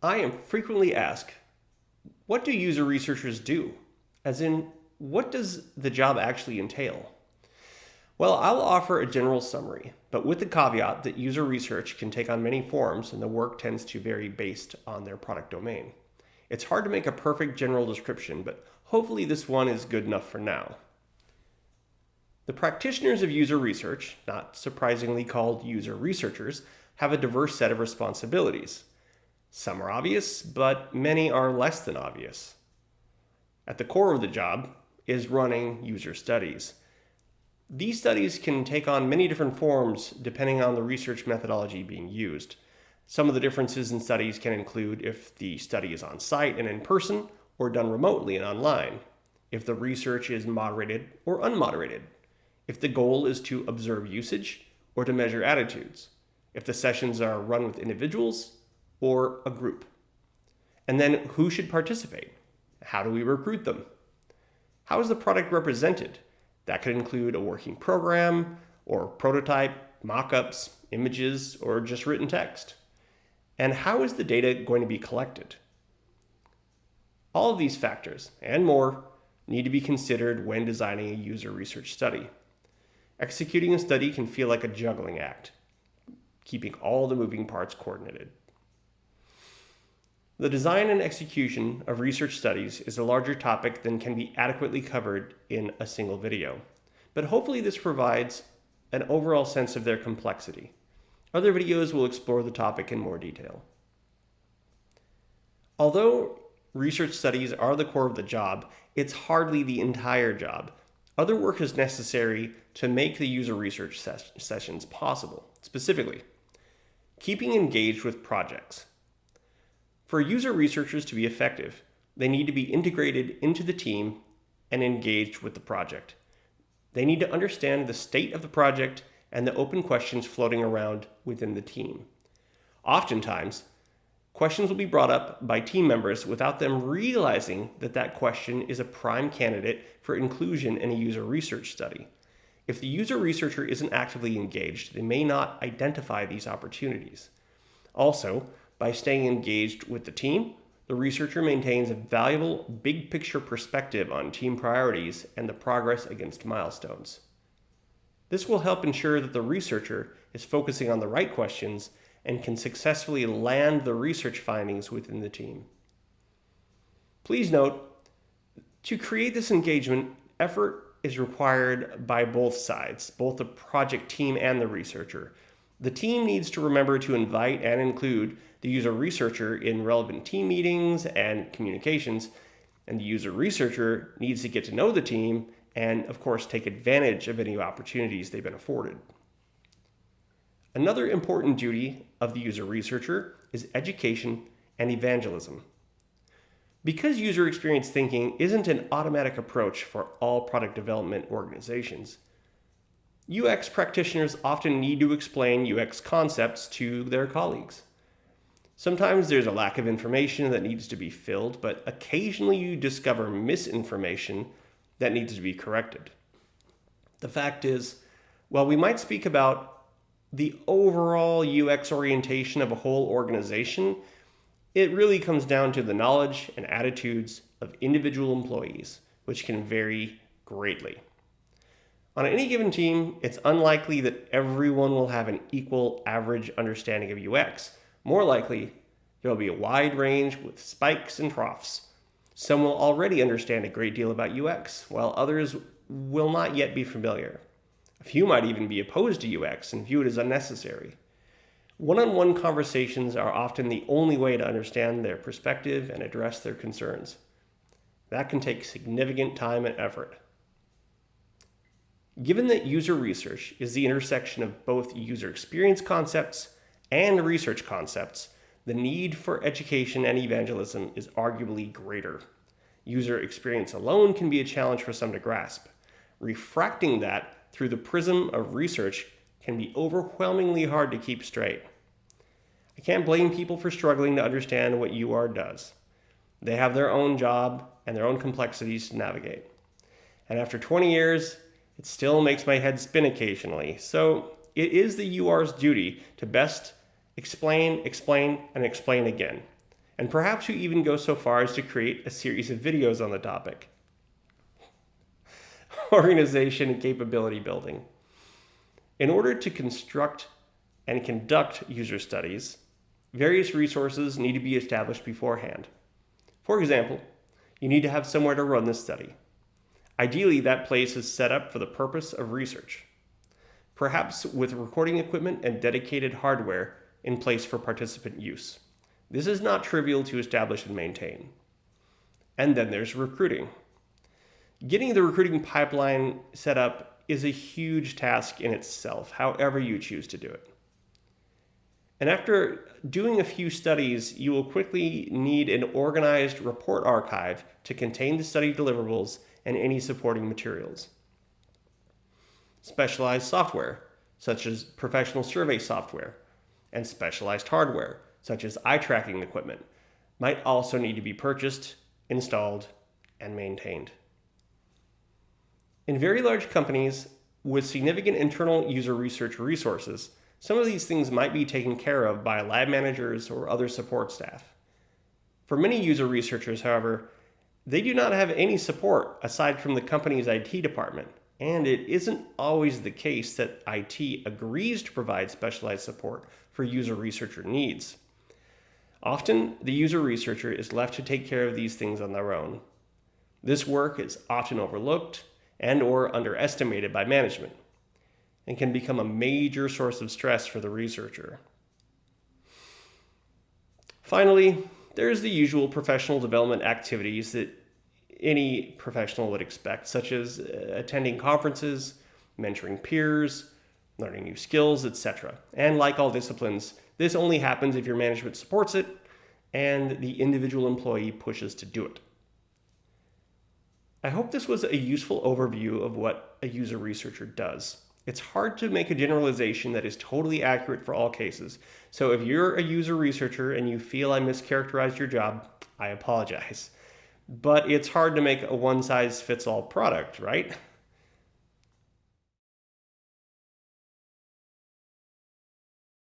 I am frequently asked, what do user researchers do? As in, what does the job actually entail? Well, I'll offer a general summary, but with the caveat that user research can take on many forms and the work tends to vary based on their product domain. It's hard to make a perfect general description, but hopefully this one is good enough for now. The practitioners of user research, not surprisingly called user researchers, have a diverse set of responsibilities. Some are obvious, but many are less than obvious. At the core of the job is running user studies. These studies can take on many different forms depending on the research methodology being used. Some of the differences in studies can include if the study is on site and in person or done remotely and online, if the research is moderated or unmoderated, if the goal is to observe usage or to measure attitudes, if the sessions are run with individuals or a group. And then who should participate? How do we recruit them? How is the product represented? That could include a working program or prototype, mock-ups, images, or just written text. And how is the data going to be collected? All of these factors and more need to be considered when designing a user research study. Executing a study can feel like a juggling act, keeping all the moving parts coordinated. The design and execution of research studies is a larger topic than can be adequately covered in a single video, but hopefully this provides an overall sense of their complexity. Other videos will explore the topic in more detail. Although research studies are the core of the job, it's hardly the entire job. Other work is necessary to make the user research sessions possible. Specifically, keeping engaged with projects. For user researchers to be effective, they need to be integrated into the team and engaged with the project. They need to understand the state of the project and the open questions floating around within the team. Oftentimes, questions will be brought up by team members without them realizing that that question is a prime candidate for inclusion in a user research study. If the user researcher isn't actively engaged, they may not identify these opportunities. Also, by staying engaged with the team, the researcher maintains a valuable big picture perspective on team priorities and the progress against milestones. This will help ensure that the researcher is focusing on the right questions and can successfully land the research findings within the team. Please note, to create this engagement, effort is required by both sides, both the project team and the researcher. The team needs to remember to invite and include the user researcher in relevant team meetings and communications, and the user researcher needs to get to know the team and, of course, take advantage of any opportunities they've been afforded. Another important duty of the user researcher is education and evangelism. Because user experience thinking isn't an automatic approach for all product development organizations, UX practitioners often need to explain UX concepts to their colleagues. Sometimes there's a lack of information that needs to be filled, but occasionally you discover misinformation that needs to be corrected. The fact is, while we might speak about the overall UX orientation of a whole organization, it really comes down to the knowledge and attitudes of individual employees, which can vary greatly. On any given team, it's unlikely that everyone will have an equal average understanding of UX. More likely, there will be a wide range with spikes and troughs. Some will already understand a great deal about UX, while others will not yet be familiar. A few might even be opposed to UX and view it as unnecessary. One-on-one conversations are often the only way to understand their perspective and address their concerns. That can take significant time and effort. Given that user research is the intersection of both user experience concepts and research concepts, the need for education and evangelism is arguably greater. User experience alone can be a challenge for some to grasp. Refracting that through the prism of research can be overwhelmingly hard to keep straight. I can't blame people for struggling to understand what UR does. They have their own job and their own complexities to navigate. And after 20 years, it still makes my head spin occasionally. So it is the UR's duty to best explain, and explain again. and perhaps you even go so far as to create a series of videos on the topic. Organization and capability building. In order to construct and conduct user studies, various resources need to be established beforehand. For example, you need to have somewhere to run this study. Ideally, that place is set up for the purpose of research, perhaps with recording equipment and dedicated hardware in place for participant use. This is not trivial to establish and maintain. And then there's recruiting. Getting the recruiting pipeline set up is a huge task in itself, however you choose to do it. And after doing a few studies, you will quickly need an organized report archive to contain the study deliverables and any supporting materials. Specialized software, such as professional survey software, and specialized hardware, such as eye tracking equipment, might also need to be purchased, installed, and maintained. In very large companies with significant internal user research resources, some of these things might be taken care of by lab managers or other support staff. For many user researchers, however, they do not have any support aside from the company's IT department, and it isn't always the case that IT agrees to provide specialized support for user researcher needs. Often, the user researcher is left to take care of these things on their own. This work is often overlooked and/or underestimated by management, and can become a major source of stress for the researcher. Finally, there's the usual professional development activities that any professional would expect, such as attending conferences, mentoring peers, learning new skills, etc. And like all disciplines, this only happens if your management supports it and the individual employee pushes to do it. I hope this was a useful overview of what a user researcher does. It's hard to make a generalization that is totally accurate for all cases. So if you're a user researcher and you feel I mischaracterized your job, I apologize. But it's hard to make a one-size-fits-all product, right?